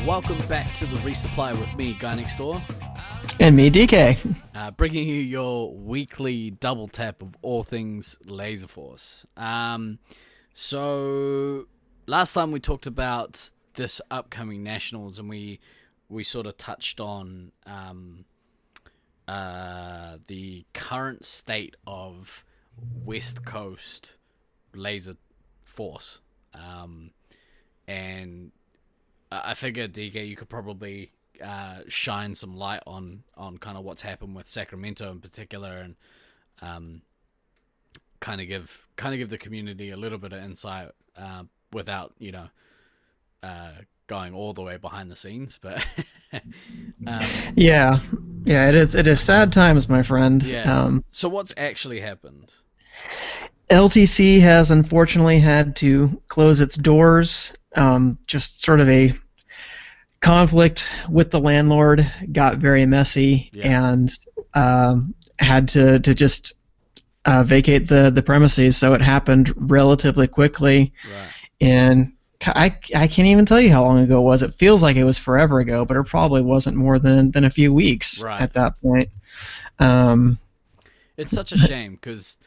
Welcome back to the Resupply with me, Guy Next Door. And me, DK. Bringing you your weekly double tap of all things Laserforce. So last time we talked about this upcoming Nationals, and we sort of touched on the current state of West Coast Laserforce. And I figured, DK, you could probably shine some light on kind of what's happened with Sacramento in particular, and kind of give the community a little bit of insight without going all the way behind the scenes. But yeah, it is sad times, my friend. Yeah. So what's actually happened? LTC has unfortunately had to close its doors. Just sort of a conflict with the landlord got very messy, and had to just vacate the premises. So it happened relatively quickly, Right. And I can't even tell you how long ago it was. It feels like it was forever ago, but it probably wasn't more than a few weeks at that point. It's such a shame because,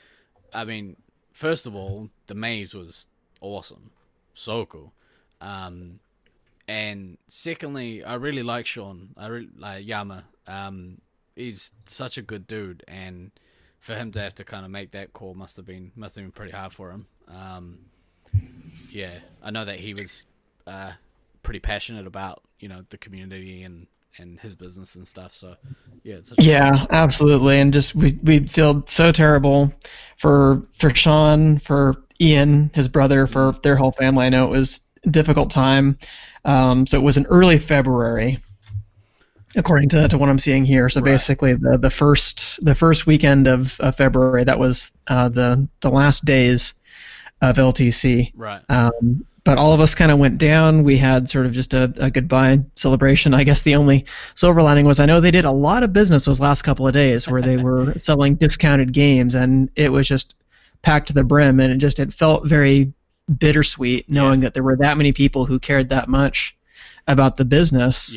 I mean, first of all, the maze was awesome, so cool. And secondly, I really like Sean. I really like Yama. He's such a good dude, and for him to have to kind of make that call must have been pretty hard for him. Yeah, I know that he was pretty passionate about the community and his business and stuff. So yeah, it's absolutely. And just we feel so terrible for Sean, for Ian, his brother, for their whole family. I know it was a difficult time. So it was in early February, according to what I'm seeing here. So basically, the first weekend of February, that was the last days of LTC. Right. But all of us kind of went down. We had sort of just a goodbye celebration. I guess the only silver lining was I know they did a lot of business those last couple of days where they were selling discounted games, and it was just packed to the brim, and it felt very bittersweet knowing that there were that many people who cared that much about the business,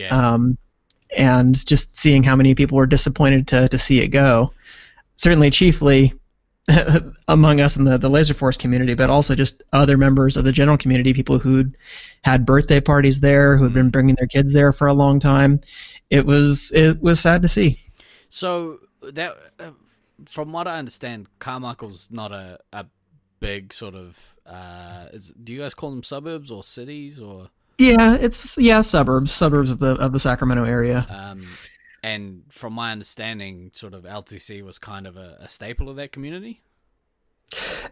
and just seeing how many people were disappointed to see it go. Certainly, chiefly among us in the Laserforce community, but also just other members of the general community, people who'd had birthday parties there, who had been bringing their kids there for a long time. It was sad to see. So that, from what I understand, Carmichael's not a big sort of do you guys call them suburbs or cities or? It's suburbs of the Sacramento area. And from my understanding, sort of LTC was kind of a staple of that community.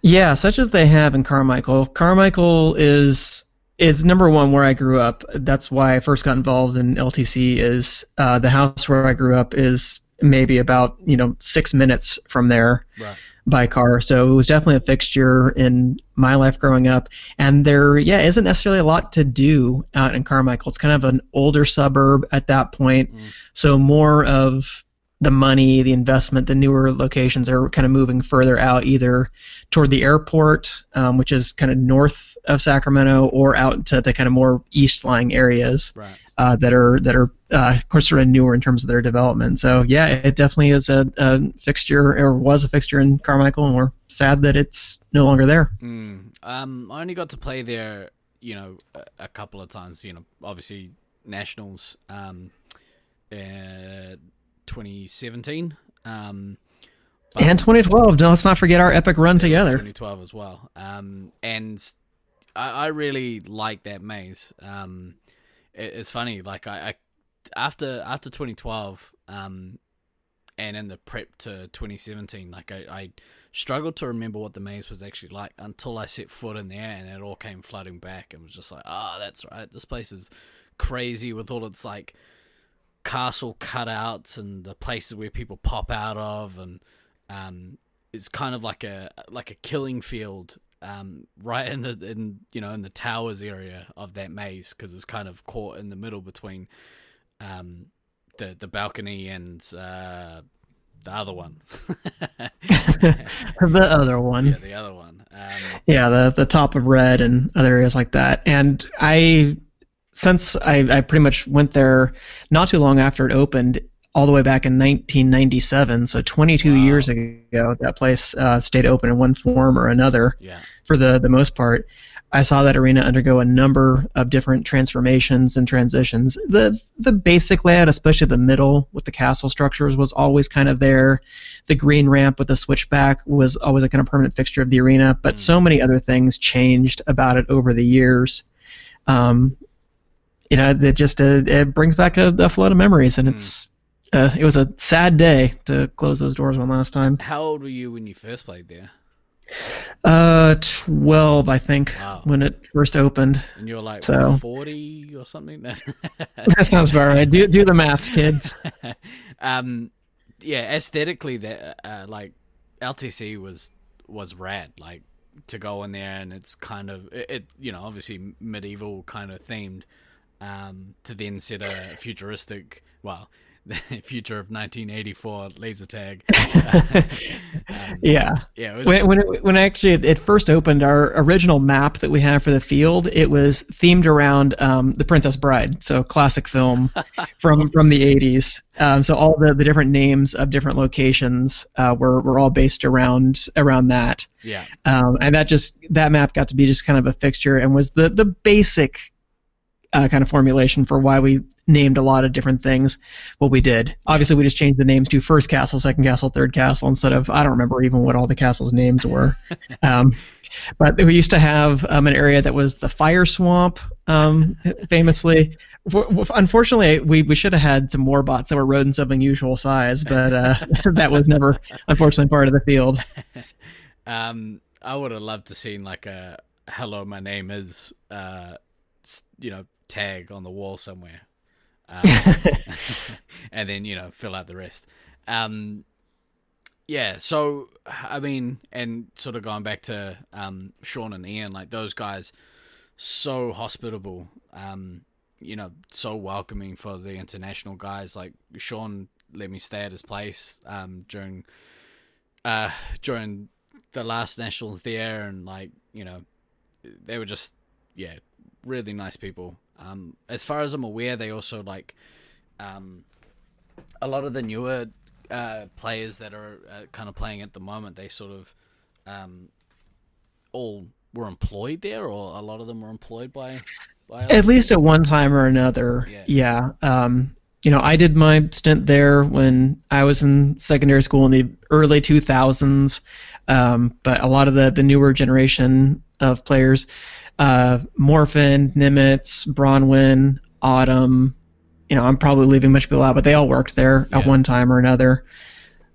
Yeah, such as they have in Carmichael. Carmichael is number one where I grew up. That's why I first got involved in LTC. Is the house where I grew up is maybe about 6 minutes from there. Right. By car, so it was definitely a fixture in my life growing up. And there, isn't necessarily a lot to do out in Carmichael. It's kind of an older suburb at that point, so more of the money, the investment, the newer locations are kind of moving further out, either toward the airport, which is kind of north of Sacramento, or out to the kind of more east-lying areas that are of course sort of newer in terms of their development. So yeah, it definitely is a fixture, or was a fixture in Carmichael, and we're sad that it's no longer there. I only got to play there, a couple of times. Obviously Nationals, 2017, and 2012. No, let's not forget our epic run together. 2012 as well. And I really like that maze. It's funny, like I after 2012, and in the prep to 2017, like I struggled to remember what the maze was actually like until I set foot in there, and it all came flooding back, and was just like, that's right, this place is crazy with all its like castle cutouts and the places where people pop out of, and it's kind of like a killing field. Right in the towers area of that maze, because it's kind of caught in the middle between the balcony and the other one. The other one. Yeah, the other one. The top of Red and other areas like that. And since I pretty much went there not too long after it opened, all the way back in 1997, so 22 years Wow. ago, that place stayed open in one form or another Yeah. for the most part. I saw that arena undergo a number of different transformations and transitions. The basic layout, especially the middle with the castle structures, was always kind of there. The green ramp with the switchback was always a kind of permanent fixture of the arena, but so many other things changed about it over the years. Um, it brings back a flood of memories, and it was a sad day to close those doors one last time. How old were you when you first played there? 12, I think, Wow. when it first opened. And you're like So 40 or something? that sounds about right. Do the maths, kids. Yeah, aesthetically, that like LTC was rad. Like to go in there, and it's kind of it obviously medieval kind of themed, to then set a futuristic, well, the future of 1984 laser tag. Yeah. Yeah, it was, When actually it first opened, our original map that we have for the field, it was themed around The Princess Bride, so classic film from the 80s. So all the different names of different locations were all based around that. yeah. And that map got to be just kind of a fixture and was the basic kind of formulation for why we named a lot of different things what we did. Obviously, we just changed the names to first castle, second castle, third castle instead of, I don't remember even what all the castles' names were. But we used to have an area that was the fire swamp, famously. Unfortunately, we should have had some more bots that were rodents of unusual size, but that was never, unfortunately, part of the field. I would have loved to seen like a "Hello, my name is," tag on the wall somewhere, and then fill out the rest. Yeah, so I mean, and sort of going back to Sean and Ian, like those guys, so hospitable, so welcoming for the international guys. Like Sean let me stay at his place during the last nationals there, and they were just really nice people. As far as I'm aware, they also like a lot of the newer players that are kind of playing at the moment. They sort of all were employed there, or a lot of them were employed by at least at one time or another. Yeah. I did my stint there when I was in secondary school in the early 2000s. But a lot of the newer generation of players, Morphin, Nimitz, Bronwyn, Autumn, I'm probably leaving much people out, but they all worked there at one time or another.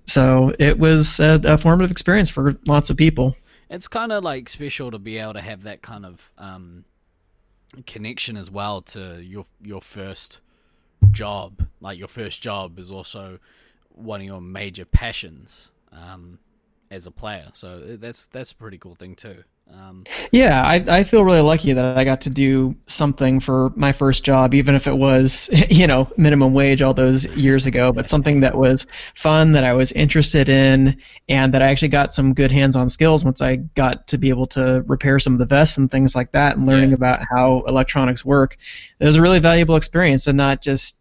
So it was a formative experience for lots of people. It's kind of like special to be able to have that kind of connection as well to your first job. Like your first job is also one of your major passions as a player. So that's a pretty cool thing too. Yeah, I feel really lucky that I got to do something for my first job, even if it was, minimum wage all those years ago, but something that was fun, that I was interested in, and that I actually got some good hands-on skills once I got to be able to repair some of the vests and things like that, and learning about how electronics work. It was a really valuable experience, and not just,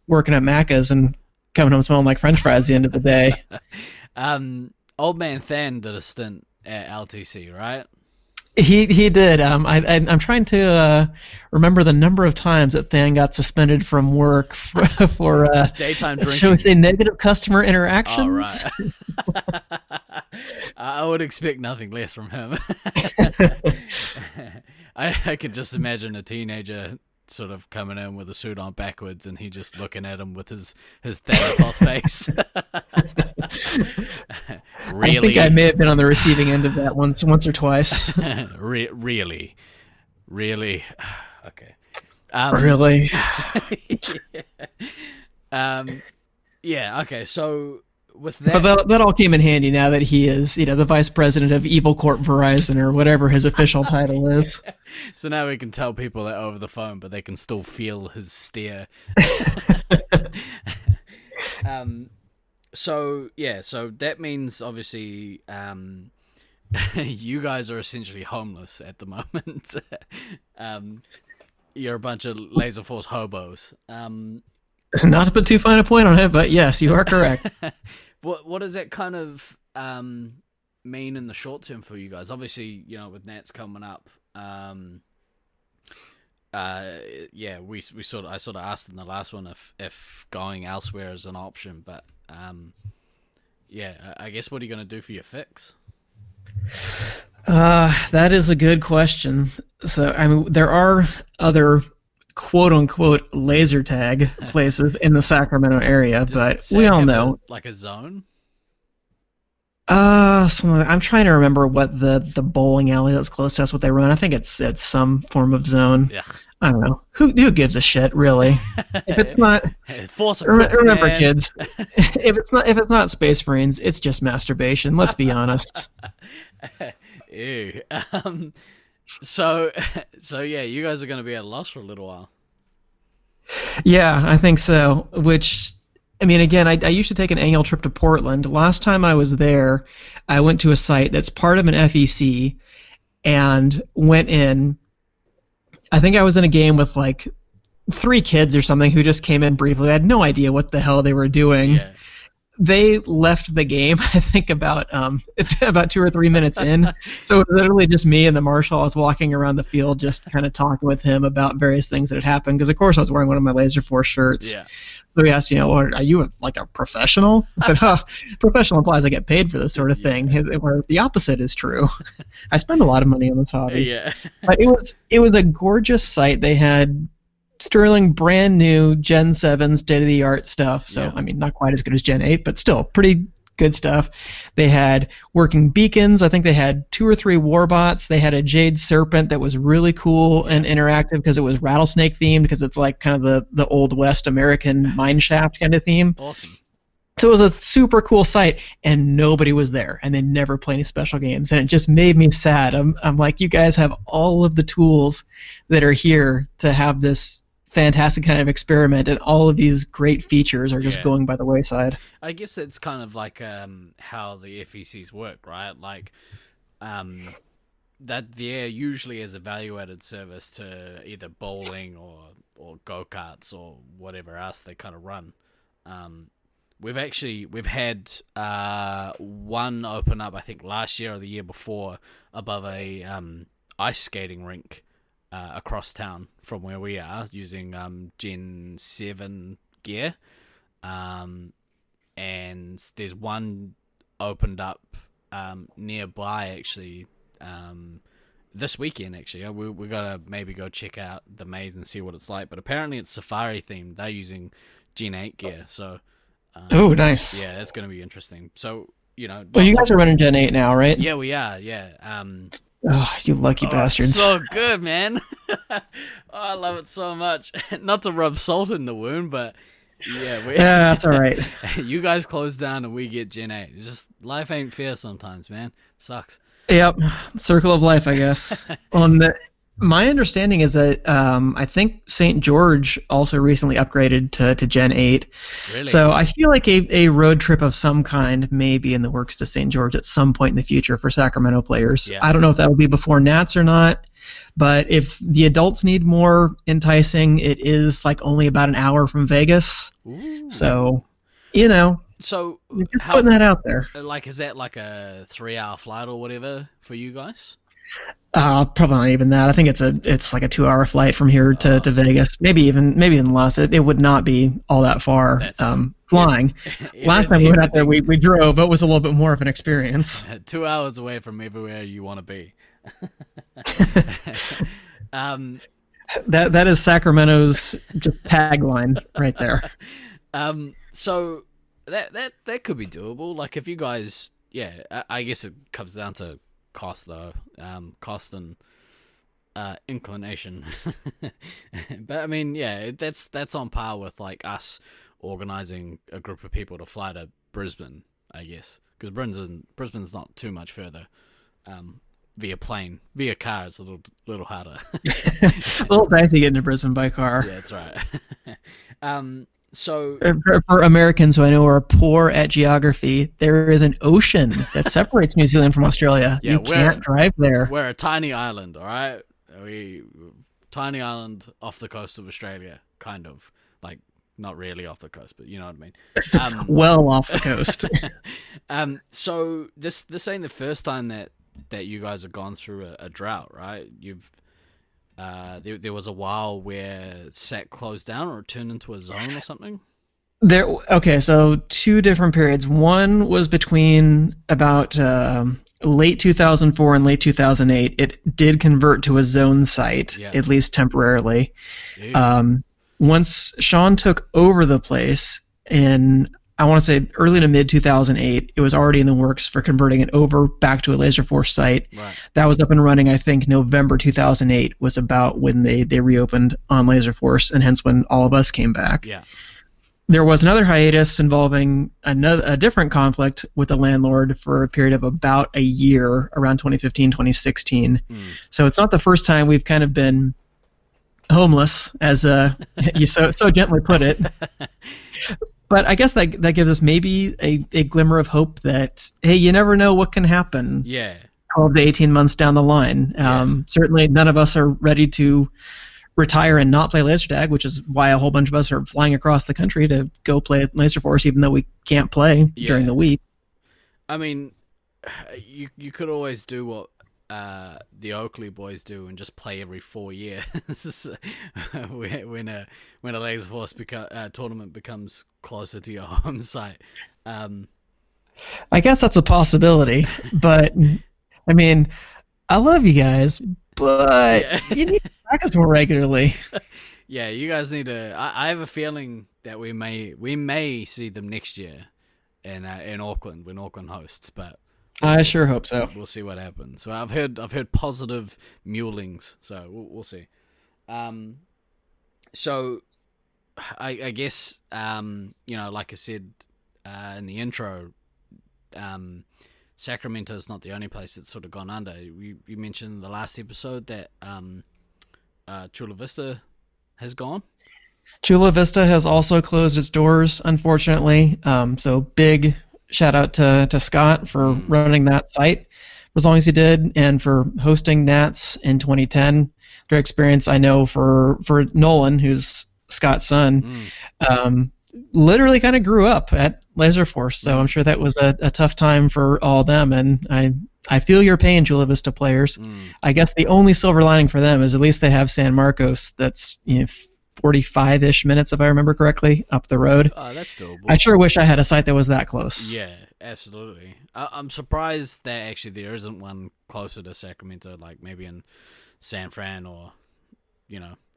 working at Macca's and coming home smelling like French fries at the end of the day. Old Man Than did a stint at LTC, right? He did. I'm trying to remember the number of times that Than got suspended from work for daytime drinking. Shall we say negative customer interactions? Oh, right. I would expect nothing less from him. I could just imagine a teenager sort of coming in with a suit on backwards, and he just looking at him with his Thanatos face. Really? I think I may have been on the receiving end of that once or twice. Really? Okay. Really? Yeah. Okay. So with that, but that all came in handy now that he is, the vice president of Evil Corp Verizon, or whatever his official title is. So now we can tell people that over the phone, but they can still feel his stare. So that means obviously you guys are essentially homeless at the moment. you're a bunch of Laserforce hobos. Not to put too fine a point on it, but yes, you are correct. What does that kind of mean in the short term for you guys? Obviously, with Nats coming up, I sort of asked in the last one if going elsewhere is an option, but I guess what are you going to do for your fix? That is a good question. So, I mean, there are other quote-unquote laser tag places in the Sacramento area, but we all know. Like a zone? I'm trying to remember what the bowling alley that's close to us, what they run. I think it's some form of zone. Yeah. I don't know. Who gives a shit, really? If it's not, remember, kids. If it's not Space Marines, it's just masturbation. Let's be honest. Ew. So yeah, you guys are going to be at a loss for a little while. Yeah, I think so. Which, I mean, again, I used to take an annual trip to Portland. Last time I was there, I went to a site that's part of an FEC and went in. I think I was in a game with like 3 kids or something who just came in briefly. I had no idea what the hell they were doing. Yeah. They left the game, I think, about 2 or 3 minutes in. So it was literally just me and the marshal. I was walking around the field just kind of talking with him about various things that had happened. Because, of course, I was wearing one of my Laserforce shirts. Yeah. So he asked, are you a professional? I said, professional implies I get paid for this sort of thing. Where the opposite is true. I spend a lot of money on this hobby. Yeah. But it was a gorgeous site. They had sterling brand new Gen 7 state-of-the-art stuff. So, I mean, not quite as good as Gen 8, but still pretty good stuff. They had working beacons. I think they had 2 or 3 warbots. They had a Jade Serpent that was really cool and interactive because it was rattlesnake themed, because it's like kind of the Old West American mineshaft kind of theme. Awesome. So it was a super cool site, and nobody was there, and they never play any special games, and it just made me sad. I'm like, you guys have all of the tools that are here to have this fantastic kind of experiment, and all of these great features are just going by the wayside. I guess it's kind of like how the FECs work, right? Like that they're usually as a value-added service to either bowling or go-karts or whatever else they kind of run. We've had one open up, I think last year or the year before, above a ice skating rink across town from where we are, using Gen 7 gear. And there's one opened up nearby, actually, this weekend, actually. We gotta maybe go check out the maze and see what it's like. But apparently it's safari themed. They're using Gen 8 gear, so... oh, nice. Yeah, that's going to be interesting. So, well, you guys are running Gen 8 now, right? Yeah, we are, yeah. Oh, you lucky bastards. So good, man. I love it so much. Not to rub salt in the wound, but yeah. That's all right. You guys close down and we get Gen 8. It's just, life ain't fair sometimes, man. It sucks. Yep. Circle of life, I guess. My understanding is that I think St. George also recently upgraded to Gen 8. Really? So I feel like a road trip of some kind may be in the works to St. George at some point in the future for Sacramento players. Yeah. I don't know if that will be before Nats or not, but if the adults need more enticing, it is like only about an hour from Vegas. Ooh. So, So just putting that out there. Like, is that like a 3-hour flight or whatever for you guys? Probably not even that. I think it's like a 2-hour flight from here to Vegas. Maybe even less. It would not be all that far flying. Last time we went out there, we drove, but it was a little bit more of an experience. 2 hours away from everywhere you want to be. That is Sacramento's just tagline right there. So that could be doable. Like, if you guys, I guess it comes down to cost, though. Cost and inclination. But I mean, that's on par with like us organizing a group of people to fly to Brisbane, I guess, because Brisbane's not too much further. Via plane, via car, it's a little harder. A little dicey getting to Brisbane by car. Yeah, that's right. So for Americans who I know are poor at geography, there is an ocean that separates New Zealand from Australia. Yeah, you can't drive there. We're a tiny island, all right? tiny island off the coast of Australia, kind of like not really off the coast, but you know what I mean. Well off the coast. So this ain't the first time that you guys have gone through a drought, right? You've there was a while where SAC closed down or it turned into a zone or something. Okay, so two different periods. One was between about late 2004 and late 2008. It did convert to a zone site, at least temporarily. Once Sean took over the place in, I want to say, early to mid 2008, it was already in the works for converting it over back to a Laserforce site. Right. That was up and running, I think, November 2008 was about when they reopened on Laserforce, and hence when all of us came back. Yeah. There was another hiatus involving a different conflict with the landlord for a period of about a year, around 2015, 2016. So it's not the first time we've kind of been homeless, as you so gently put it. But I guess that gives us maybe a glimmer of hope that, hey, you never know what can happen. Yeah. 12 to 18 months down the line. Certainly none of us are ready to retire and not play laser tag, which is why a whole bunch of us are flying across the country to go play Laserforce, even though we can't play during the week. I mean, you could always do what the Oakley boys do and just play every 4 years when a Laserforce tournament becomes closer to your home site. I guess that's a possibility, but I mean, I love you guys, but you need to practice more regularly. Yeah, you guys need to. I have a feeling that we may see them next year in Auckland when Auckland hosts, but I sure hope so. We'll see what happens. Well, I've heard positive mulings, so we'll see. So I guess like I said in the intro, Sacramento is not the only place that's sort of gone under. You mentioned in the last episode that Chula Vista has gone. Chula Vista has also closed its doors, unfortunately. So big shout out to Scott for running that site for as long as he did, and for hosting Nats in 2010. Great experience. I know for Nolan, who's Scott's son, literally kind of grew up at Laserforce, so I'm sure that was a tough time for all of them, and I feel your pain, Chula Vista players. I guess the only silver lining for them is at least they have San Marcos. That's 45-ish minutes, if I remember correctly, up the road. That's doable. I sure wish I had a site that was that close. Yeah, absolutely. I'm surprised that actually there isn't one closer to Sacramento, like maybe in San Fran or,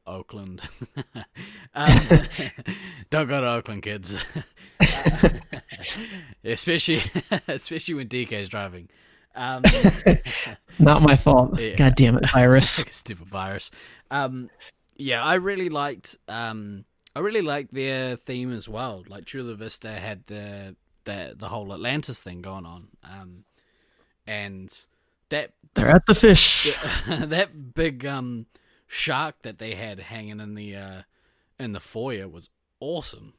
Oakland. Don't go to Oakland, kids. Especially when DK's driving. Not my fault. Yeah. God damn it, virus. Stupid virus. I really liked their theme as well. Like Chula Vista had the whole Atlantis thing going on. And that they're at the fish. That big shark that they had hanging in the foyer was awesome.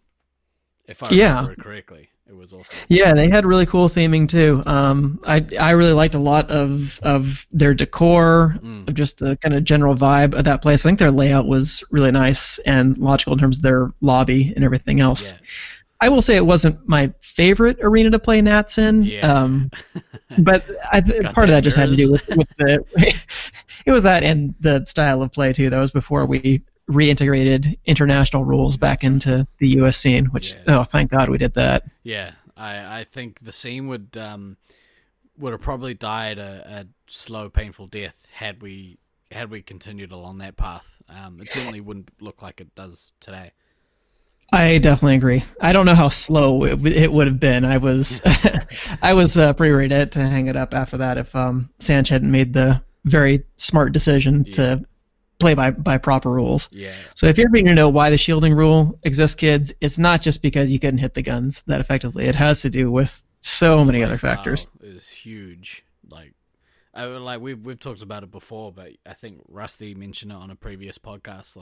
If I remember it correctly, it was awesome. Yeah, they had really cool theming too. I really liked a lot of their decor, of just the kind of general vibe of that place. I think their layout was really nice and logical in terms of their lobby and everything else. Yeah. I will say it wasn't my favorite arena to play Nats in, but part of that just had to do with the it was that and the style of play too. That was before we reintegrated international rules back into the U.S. scene, which thank God we did that. Yeah, I think the scene would have probably died a slow, painful death had we continued along that path. It certainly wouldn't look like it does today. I definitely agree. I don't know how slow it would have been. I was pretty ready to hang it up after that if Sanch hadn't made the very smart decision to play by proper rules. Yeah. So if you're ever to know why the shielding rule exists, kids, it's not just because you couldn't hit the guns that effectively. It has to do with so many other factors. Is huge. We've talked about it before, but I think Rusty mentioned it on a previous podcast.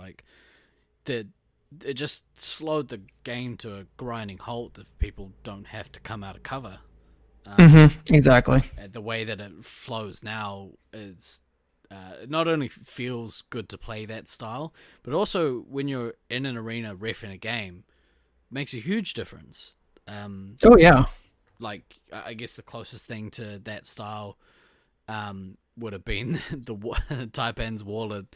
It just slowed the game to a grinding halt if people don't have to come out of cover. Exactly. The way that it flows now is not only feels good to play that style, but also when you're in an arena reffing a game, makes a huge difference. Oh yeah. Like I guess the closest thing to that style would have been the Taipan's Wall of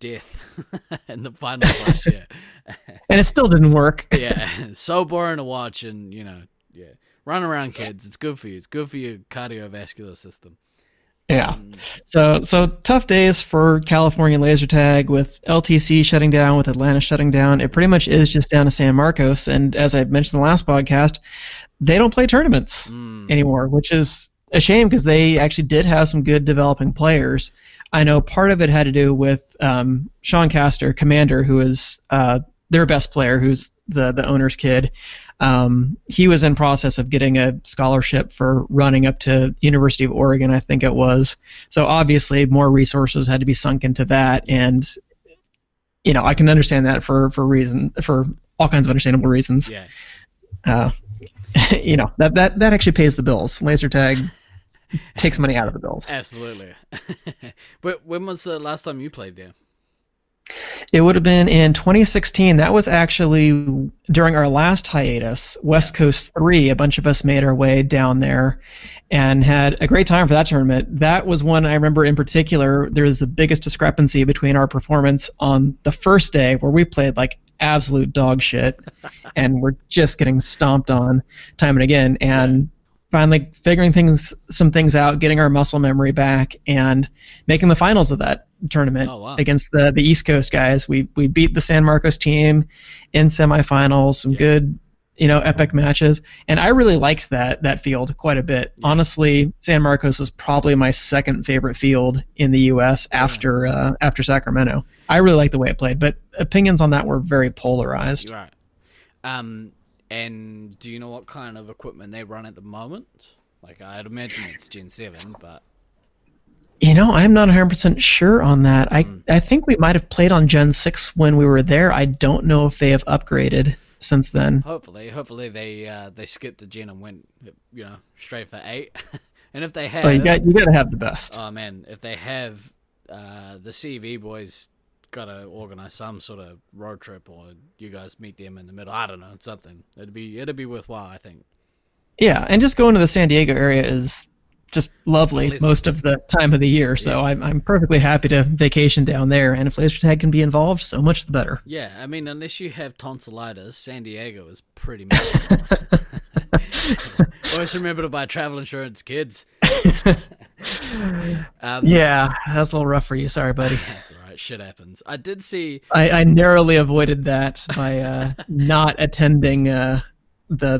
Death in the finals last year. And it still didn't work. Yeah, so boring to watch, and yeah, run around, kids. It's good for you. It's good for your cardiovascular system. Yeah. So tough days for California laser tag with LTC shutting down, with Atlanta shutting down. It pretty much is just down to San Marcos. And as I mentioned in the last podcast, they don't play tournaments anymore, which is a shame because they actually did have some good developing players. I know part of it had to do with Sean Castor, Commander, who is their best player, who's the owner's kid. He was in process of getting a scholarship for running up to University of Oregon, I think it was. So obviously more resources had to be sunk into that, and I can understand that for all kinds of understandable reasons. Yeah. That actually pays the bills. Laser tag takes money out of the bills. Absolutely. But when was the last time you played there? It would have been in 2016. That was actually during our last hiatus, West Coast 3. A bunch of us made our way down there and had a great time for that tournament. That was one I remember in particular. There was the biggest discrepancy between our performance on the first day, where we played like absolute dog shit and we're just getting stomped on time and again, and finally figuring some things out, getting our muscle memory back, and making the finals of that tournament against the East Coast guys. We beat the San Marcos team in semifinals, some good epic matches, and I really liked that field quite a bit. Honestly, San Marcos is probably my second favorite field in the U.S. after Sacramento. I really liked the way it played, but opinions on that were very polarized. Right. And do you know what kind of equipment they run at the moment? Like, I'd imagine it's Gen 7, but... I'm not 100% sure on that. I think we might have played on Gen 6 when we were there. I don't know if they have upgraded since then. Hopefully they skipped a gen and went, straight for 8. And if they have... Oh, you got to have the best. Oh, man, if they have, the CV boys got to organize some sort of road trip, or you guys meet them in the middle. I don't know, something. It'd be worthwhile, I think. Yeah, and just going to the San Diego area is just lovely most of the time of the year. So I'm perfectly happy to vacation down there, and if laser tag can be involved, so much the better. Yeah, I mean, unless you have tonsillitis, San Diego is pretty much. Always remember to buy travel insurance, kids. Yeah, that's a little rough for you. Sorry, buddy. That's all right. Shit happens. I did see. I narrowly avoided that by not attending the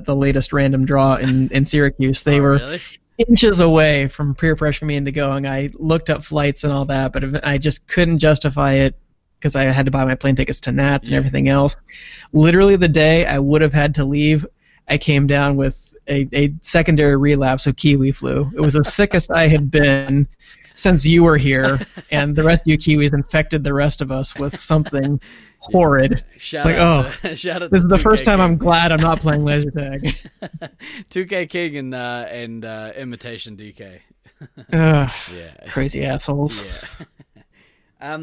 latest random draw in Syracuse. They were really? Inches away from peer pressuring me into going. I looked up flights and all that, but I just couldn't justify it because I had to buy my plane tickets to Nats and everything else. Literally the day I would have had to leave, I came down with a secondary relapse of kiwi flu. It was the sickest I had been since you were here, and the rest of you Kiwis infected the rest of us with something horrid. Shout out this is the first time I'm glad I'm not playing laser tag. 2K King and Imitation DK. Crazy assholes. Yeah.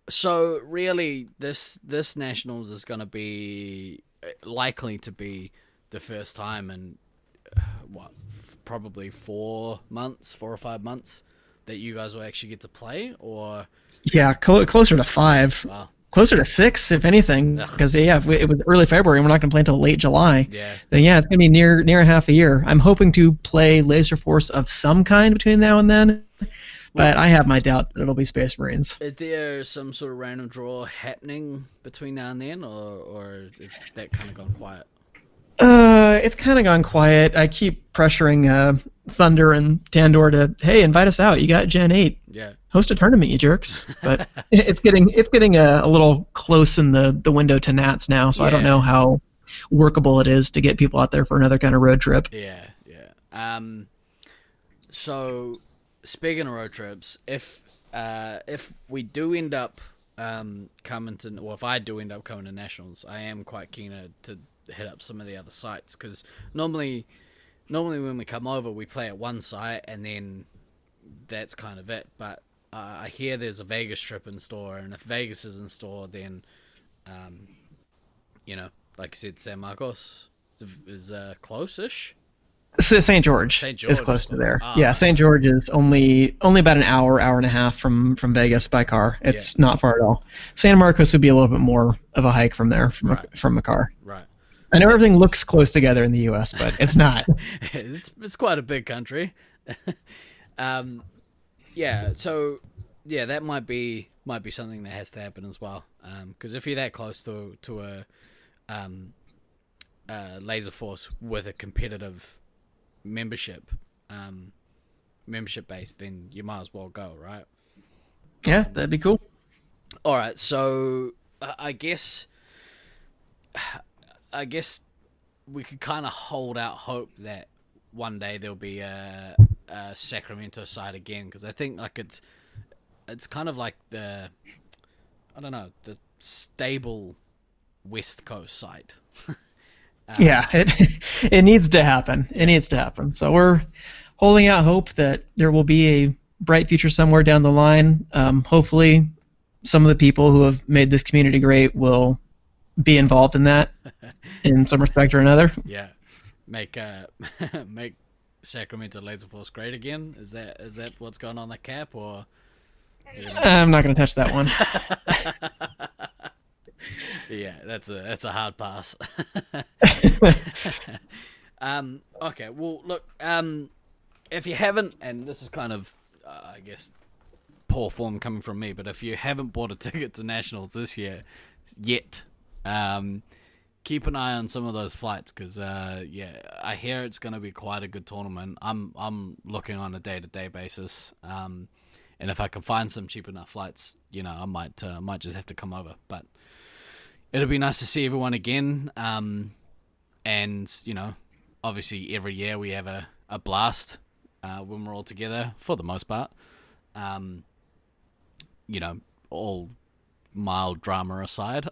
So really, this Nationals is going to be likely to be the first time in probably 4 or 5 months that you guys will actually get to play, or closer to 5. Wow. Closer to 6, if anything, because it was early February and we're not going to play until late July. Yeah. Then it's going to be near half a year. I'm hoping to play Laserforce of some kind between now and then, but I have my doubts that it'll be Space Marines. Is there some sort of random draw happening between now and then, or is that kind of gone quiet? It's kind of gone quiet. I keep pressuring Thunder and Tandor to, hey, invite us out. You got Gen 8. Yeah. Host a tournament, you jerks. But it's getting a little close in the window to Nats now, so I don't know how workable it is to get people out there for another kind of road trip. Yeah. So speaking of road trips, if we do end up coming to, or if I do end up coming to Nationals, I am quite keen to hit up some of the other sites, because normally when we come over, we play at one site and then that's kind of it. But I hear there's a Vegas trip in store, and if Vegas is in store, then, like I said, San Marcos is close-ish. St. George is close to there. Yeah, St. George is only about an hour and a half from Vegas by car. It's not far at all. San Marcos would be a little bit more of a hike from there from a car. Right. I know everything looks close together in the U.S., but it's not. It's quite a big country. So that might be something that has to happen as well. Because if you're that close to a Laserforce with a competitive membership base, then you might as well go, right? Yeah, that'd be cool. All right, so I guess we could kind of hold out hope that one day there'll be a Sacramento side again, because I think like it's kind of like the stable West Coast site. Yeah, it needs to happen. It needs to happen. So we're holding out hope that there will be a bright future somewhere down the line. Hopefully, some of the people who have made this community great will be involved in that in some respect or another. Yeah, make Sacramento Laserforce great again. Is that what's going on the cap, or? I'm not going to touch that one. Yeah, that's a hard pass. Okay, well, look, if you haven't, and this is kind of, I guess, poor form coming from me, but if you haven't bought a ticket to Nationals this year yet, keep an eye on some of those flights, because I hear it's going to be quite a good tournament. I'm looking on a day-to-day basis, and if I can find some cheap enough flights, I might just have to come over, but. It'll be nice to see everyone again, and obviously every year we have a blast when we're all together for the most part. All mild drama aside.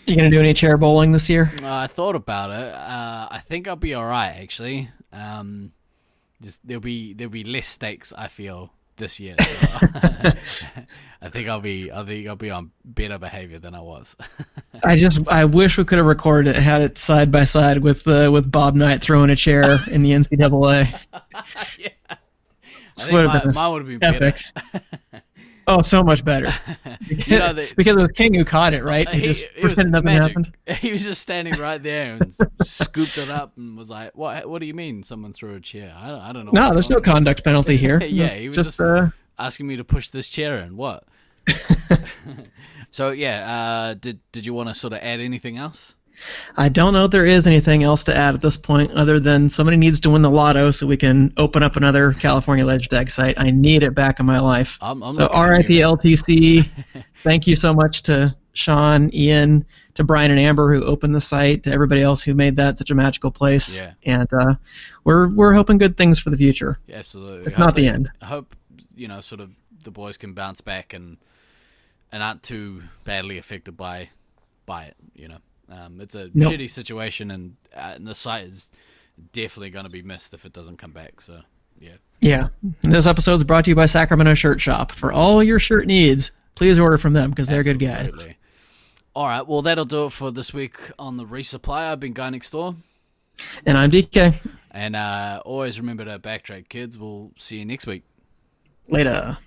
You gonna do any chair bowling this year? I thought about it. I think I'll be all right actually. There'll be less stakes, I feel, this year. So I think I'll be on better behavior than I was. I wish we could have recorded it, had it side by side with Bob Knight throwing a chair in the NCAA. Yeah. I think mine would have been epic. Better. Oh, so much better. Because it was King who caught it, right? He just pretended nothing happened. He was just standing right there and scooped it up and was like, "What do you mean someone threw a chair? I don't know." No, there's no conduct penalty here. Yeah, he was just asking me to push this chair in. What? So did you want to sort of add anything else? I don't know if there is anything else to add at this point, other than somebody needs to win the lotto so we can open up another California Lasertag site. I need it back in my life. So RIP LTC. Thank you so much to Sean, Ian, to Brian and Amber who opened the site, to everybody else who made that such a magical place. Yeah. And we're hoping good things for the future. Yeah, absolutely. It's not the end. I hope sort of the boys can bounce back and aren't too badly affected by it. It's a shitty situation, and the site is definitely going to be missed if it doesn't come back. So, yeah. Yeah. This episode is brought to you by Sacramento Shirt Shop. For all your shirt needs, please order from them because they're good guys. All right. Well, that'll do it for this week on the Resupply. I've been Guy Next Door. And I'm DK. And always remember to backtrack, kids. We'll see you next week. Later.